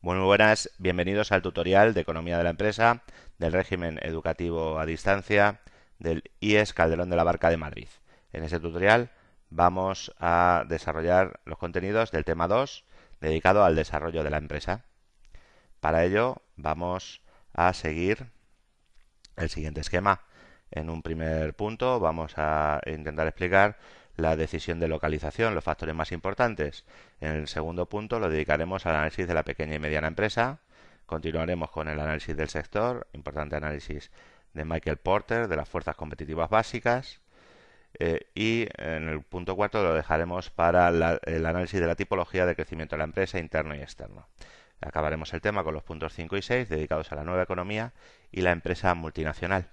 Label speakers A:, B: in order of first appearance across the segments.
A: Muy buenas, bienvenidos al tutorial de Economía de la Empresa, del régimen educativo a distancia, del IES Calderón de la Barca de Madrid. En este tutorial vamos a desarrollar los contenidos del tema 2, dedicado al desarrollo de la empresa. Para ello vamos a seguir el siguiente esquema. En un primer punto vamos a intentar explicar la decisión de localización, los factores más importantes. En el segundo punto lo dedicaremos al análisis de la pequeña y mediana empresa. Continuaremos con el análisis del sector, importante análisis de Michael Porter, de las fuerzas competitivas básicas. Y en el punto cuarto lo dejaremos para el análisis de la tipología de crecimiento de la empresa, interno y externo. Acabaremos el tema con los puntos 5 y 6 dedicados a la nueva economía y la empresa multinacional.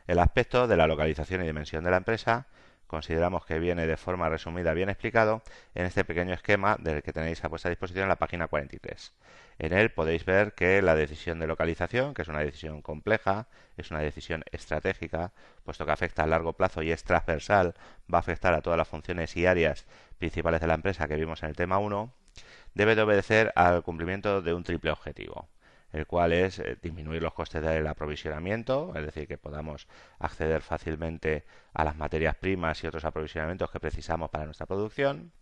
A: El aspecto de la localización y dimensión de la empresa consideramos que viene de forma resumida bien explicado en este pequeño esquema del que tenéis a vuestra disposición en la página 43. En él podéis ver que la decisión de localización, que es una decisión compleja, es una decisión estratégica, puesto que afecta a largo plazo y es transversal, va a afectar a todas las funciones y áreas principales de la empresa que vimos en el tema 1, debe de obedecer al cumplimiento de un triple objetivo, el cual es disminuir los costes del aprovisionamiento, es decir, que podamos acceder fácilmente a las materias primas y otros aprovisionamientos que precisamos para nuestra producción,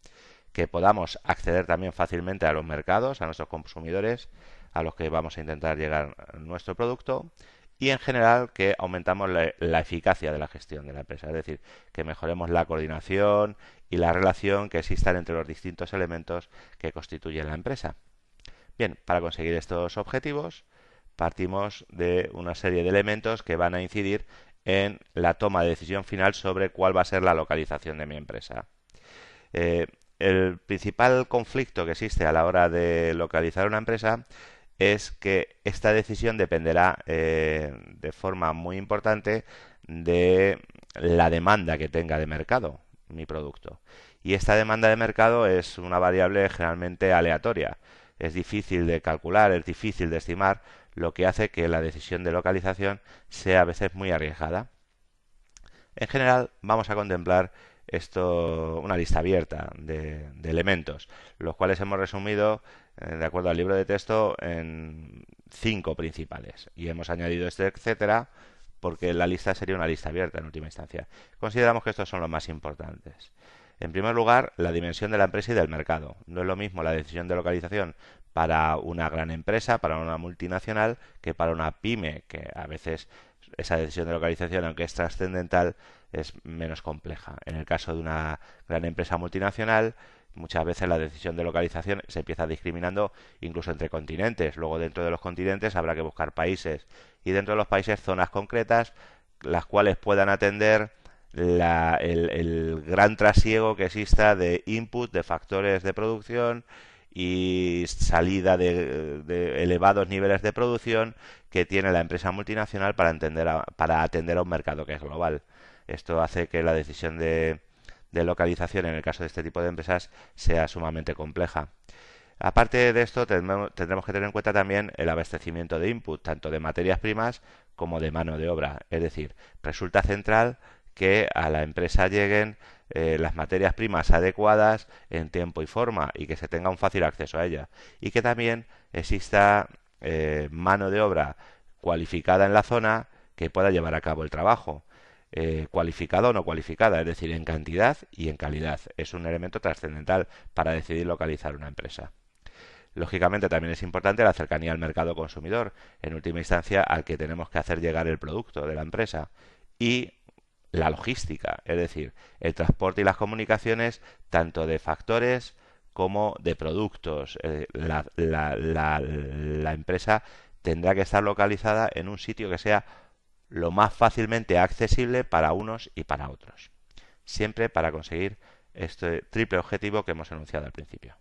A: que podamos acceder también fácilmente a los mercados, a nuestros consumidores, a los que vamos a intentar llegar nuestro producto, y en general que aumentamos la eficacia de la gestión de la empresa, es decir, que mejoremos la coordinación y la relación que existan entre los distintos elementos que constituyen la empresa. Bien, para conseguir estos objetivos partimos de una serie de elementos que van a incidir en la toma de decisión final sobre cuál va a ser la localización de mi empresa. El principal conflicto que existe a la hora de localizar una empresa es que esta decisión dependerá de forma muy importante de la demanda que tenga de mercado mi producto. Y esta demanda de mercado es una variable generalmente aleatoria. Es difícil de calcular, es difícil de estimar, lo que hace que la decisión de localización sea a veces muy arriesgada. En general, vamos a contemplar una lista abierta de elementos, los cuales hemos resumido, de acuerdo al libro de texto, en 5 principales. Y hemos añadido este etcétera, porque la lista sería una lista abierta en última instancia. Consideramos que estos son los más importantes. En primer lugar, la dimensión de la empresa y del mercado. No es lo mismo la decisión de localización para una gran empresa, para una multinacional, que para una pyme, que a veces esa decisión de localización, aunque es trascendental, es menos compleja. En el caso de una gran empresa multinacional, muchas veces la decisión de localización se empieza discriminando incluso entre continentes. Luego, dentro de los continentes habrá que buscar países y dentro de los países zonas concretas, las cuales puedan atender el gran trasiego que exista de input, de factores de producción y salida de elevados niveles de producción que tiene la empresa multinacional para atender a un mercado que es global. Esto hace que la decisión de localización en el caso de este tipo de empresas sea sumamente compleja. Aparte de esto, tendremos que tener en cuenta también el abastecimiento de input, tanto de materias primas como de mano de obra. Es decir, resulta central que a la empresa lleguen las materias primas adecuadas en tiempo y forma y que se tenga un fácil acceso a ella. Y que también exista mano de obra cualificada en la zona que pueda llevar a cabo el trabajo. Cualificada o no cualificada, es decir, en cantidad y en calidad. Es un elemento trascendental para decidir localizar una empresa. Lógicamente también es importante la cercanía al mercado consumidor, en última instancia al que tenemos que hacer llegar el producto de la empresa. Y la logística, es decir, el transporte y las comunicaciones tanto de factores como de productos. La empresa tendrá que estar localizada en un sitio que sea lo más fácilmente accesible para unos y para otros. Siempre para conseguir este triple objetivo que hemos enunciado al principio.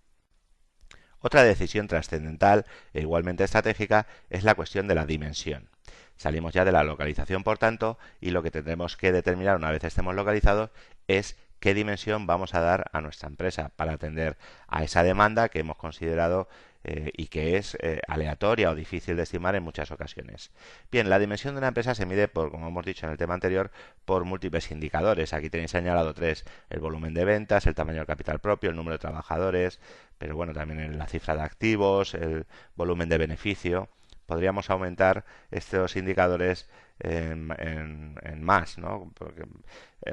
A: Otra decisión trascendental e igualmente estratégica es la cuestión de la dimensión. Salimos ya de la localización, por tanto, y lo que tendremos que determinar una vez estemos localizados es qué dimensión vamos a dar a nuestra empresa para atender a esa demanda que hemos considerado y que es aleatoria o difícil de estimar en muchas ocasiones. Bien, la dimensión de una empresa se mide por, como hemos dicho en el tema anterior, por múltiples indicadores. Aquí tenéis señalado tres: el volumen de ventas, el tamaño del capital propio, el número de trabajadores, pero bueno, también la cifra de activos, el volumen de beneficio. Podríamos aumentar estos indicadores en más, ¿no? Porque,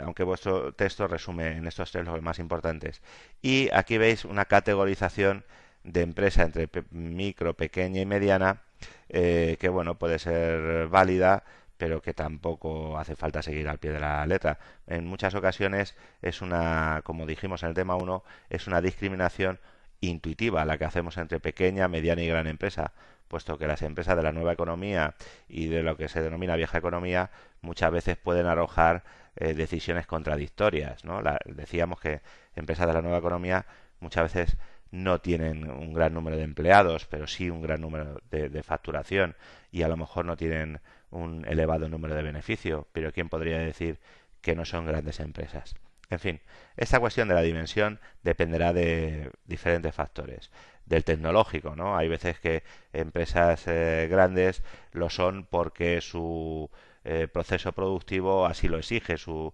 A: aunque vuestro texto resume en estos tres los más importantes. Y aquí veis una categorización de empresa entre micro, pequeña y mediana, que bueno, puede ser válida, pero que tampoco hace falta seguir al pie de la letra. En muchas ocasiones es una, como dijimos en el tema 1, es una discriminación intuitiva la que hacemos entre pequeña, mediana y gran empresa, puesto que las empresas de la nueva economía y de lo que se denomina vieja economía muchas veces pueden arrojar decisiones contradictorias, ¿no? Decíamos que empresas de la nueva economía muchas veces no tienen un gran número de empleados, pero sí un gran número de facturación, y a lo mejor no tienen un elevado número de beneficio, pero ¿quién podría decir que no son grandes empresas? En fin, esta cuestión de la dimensión dependerá de diferentes factores. Del tecnológico, ¿no? Hay veces que empresas grandes lo son porque su proceso productivo así lo exige, su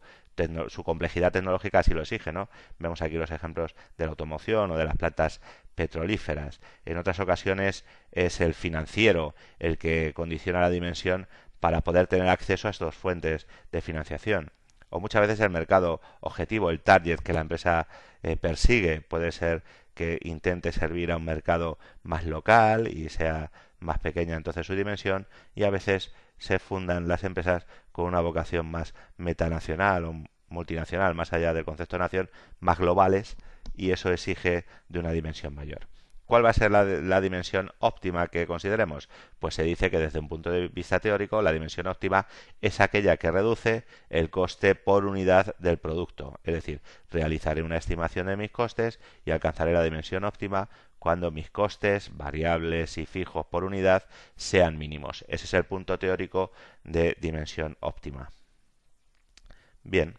A: complejidad tecnológica así lo exige, ¿no? Vemos aquí los ejemplos de la automoción o de las plantas petrolíferas. En otras ocasiones es el financiero el que condiciona la dimensión para poder tener acceso a estas fuentes de financiación. O muchas veces el mercado objetivo, el target que la empresa persigue, puede ser que intente servir a un mercado más local y sea más pequeña entonces su dimensión, y a veces se fundan las empresas con una vocación más metanacional o multinacional, más allá del concepto de nación, más globales, y eso exige de una dimensión mayor. ¿Cuál va a ser la dimensión óptima que consideremos? Pues se dice que desde un punto de vista teórico la dimensión óptima es aquella que reduce el coste por unidad del producto. Es decir, realizaré una estimación de mis costes y alcanzaré la dimensión óptima cuando mis costes, variables y fijos por unidad, sean mínimos. Ese es el punto teórico de dimensión óptima. Bien.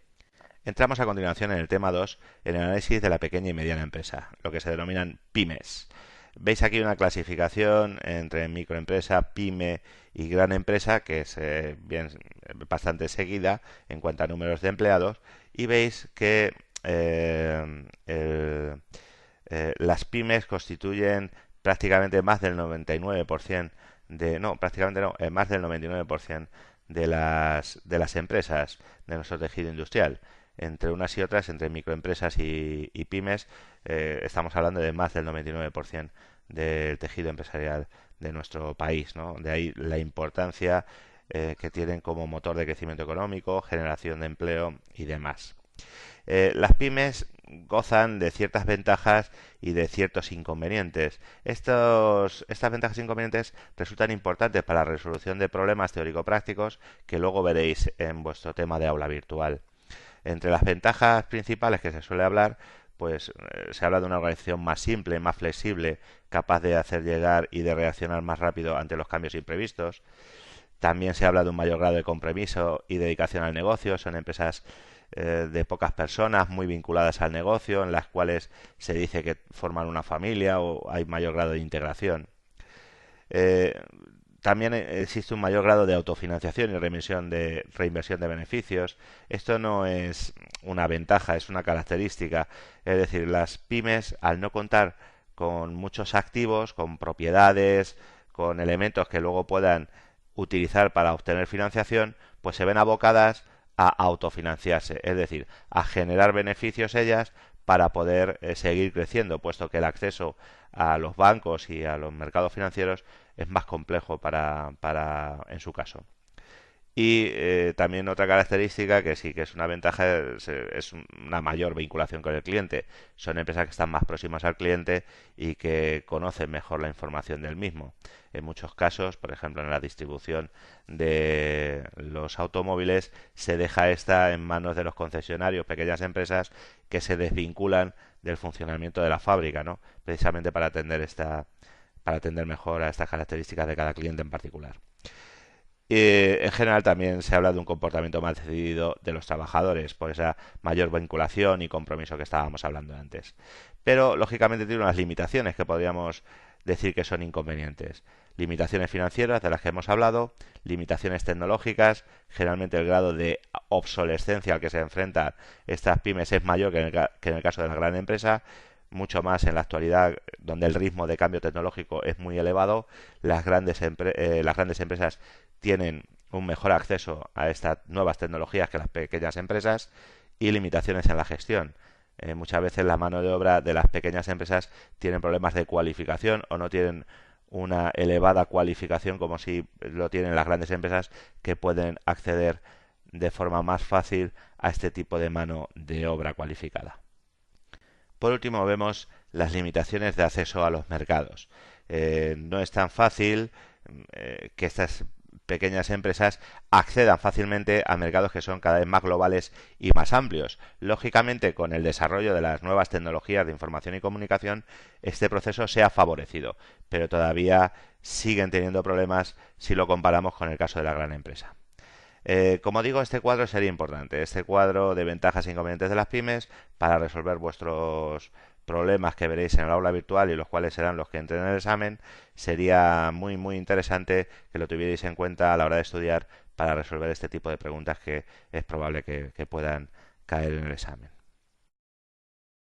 A: Entramos a continuación en el tema 2, en el análisis de la pequeña y mediana empresa, lo que se denominan pymes. Veis aquí una clasificación entre microempresa, pyme y gran empresa, que es bastante seguida en cuanto a números de empleados, y veis que las pymes constituyen prácticamente más del 99% más del 99% de las empresas de nuestro tejido industrial. Entre unas y otras, entre microempresas y pymes, estamos hablando de más del 99% del tejido empresarial de nuestro país, ¿no? De ahí la importancia que tienen como motor de crecimiento económico, generación de empleo y demás. Las pymes gozan de ciertas ventajas y de ciertos inconvenientes. Estas ventajas e inconvenientes resultan importantes para la resolución de problemas teórico-prácticos que luego veréis en vuestro tema de aula virtual. Entre las ventajas principales que se suele hablar, pues se habla de una organización más simple, más flexible, capaz de hacer llegar y de reaccionar más rápido ante los cambios imprevistos. También se habla de un mayor grado de compromiso y dedicación al negocio. Son empresas de pocas personas, muy vinculadas al negocio, en las cuales se dice que forman una familia o hay mayor grado de integración. También existe un mayor grado de autofinanciación y reinversión de beneficios. Esto no es una ventaja, es una característica. Es decir, las pymes, al no contar con muchos activos, con propiedades, con elementos que luego puedan utilizar para obtener financiación, pues se ven abocadas a autofinanciarse, es decir, a generar beneficios ellas para poder seguir creciendo, puesto que el acceso a los bancos y a los mercados financieros es más complejo en su caso. Y también otra característica que sí que es una ventaja es una mayor vinculación con el cliente. Son empresas que están más próximas al cliente y que conocen mejor la información del mismo. En muchos casos, por ejemplo, en la distribución de los automóviles, se deja esta en manos de los concesionarios, pequeñas empresas que se desvinculan del funcionamiento de la fábrica, ¿no? Precisamente para atender mejor a estas características de cada cliente en particular. En general también se habla de un comportamiento más decidido de los trabajadores por esa mayor vinculación y compromiso que estábamos hablando antes. Pero lógicamente tiene unas limitaciones que podríamos decir que son inconvenientes. Limitaciones financieras de las que hemos hablado, limitaciones tecnológicas, generalmente el grado de obsolescencia al que se enfrentan estas pymes es mayor que en el caso de la gran empresa, mucho más en la actualidad donde el ritmo de cambio tecnológico es muy elevado, las grandes empresas tienen un mejor acceso a estas nuevas tecnologías que las pequeñas empresas y limitaciones en la gestión. Muchas veces la mano de obra de las pequeñas empresas tienen problemas de cualificación o no tienen una elevada cualificación como si lo tienen las grandes empresas que pueden acceder de forma más fácil a este tipo de mano de obra cualificada. Por último, vemos las limitaciones de acceso a los mercados. No es tan fácil que estas pequeñas empresas accedan fácilmente a mercados que son cada vez más globales y más amplios. Lógicamente, con el desarrollo de las nuevas tecnologías de información y comunicación, este proceso se ha favorecido, pero todavía siguen teniendo problemas si lo comparamos con el caso de la gran empresa. Como digo, este cuadro sería importante, este cuadro de ventajas e inconvenientes de las pymes para resolver vuestros problemas que veréis en el aula virtual y los cuales serán los que entren en el examen. Sería muy interesante que lo tuvierais en cuenta a la hora de estudiar para resolver este tipo de preguntas que es probable que puedan caer en el examen.